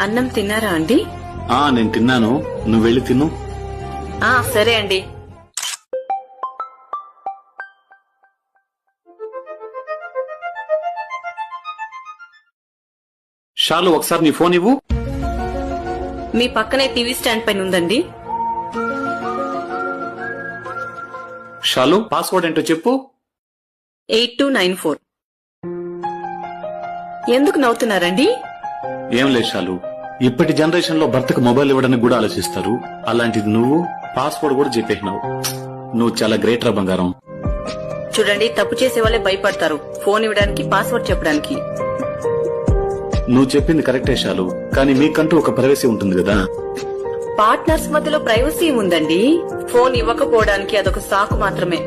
అన్నం తిన్నారా అండి? నేను తిన్నాను, నువ్వు వెళ్ళి తిను. సరే అండి. షాలు, ఒకసారి నీ ఫోన్ ఇవ్వు. మీ పక్కనే టీవీ స్టాండ్ పైన ఉందండి. షాలు, పాస్వర్డ్ ఏంటో చెప్పు. 8294. ఎందుకు నవ్వుతున్నారండి? ఏం లేదు షాలు, ఇప్పటి జనరేషన్ లో భర్తకు మొబైల్ ఇవ్వడానికి కూడా ఆలోచిస్తారు. అలాంటిది నువ్వు పాస్వర్డ్ కూడా చెప్పేసినావు. నువ్వు చాలా గ్రేట్ రా బంగారం. చూడండి, తప్పు చేసే వాళ్ళే భయపడతారు ఫోన్ ఇవ్వడానికి, పాస్వర్డ్ చెప్పడానికి. నువ్వు చెప్పింది కరెక్టే షాలు, కానీ మీకంటూ ఒక ప్రైవసీ ఉంటుంది కదా. పార్ట్నర్స్ మధ్యలో ప్రైవసీ ఉందండి. ఫోన్ ఇవ్వకపోవడానికి అదొక సాకు మాత్రమే.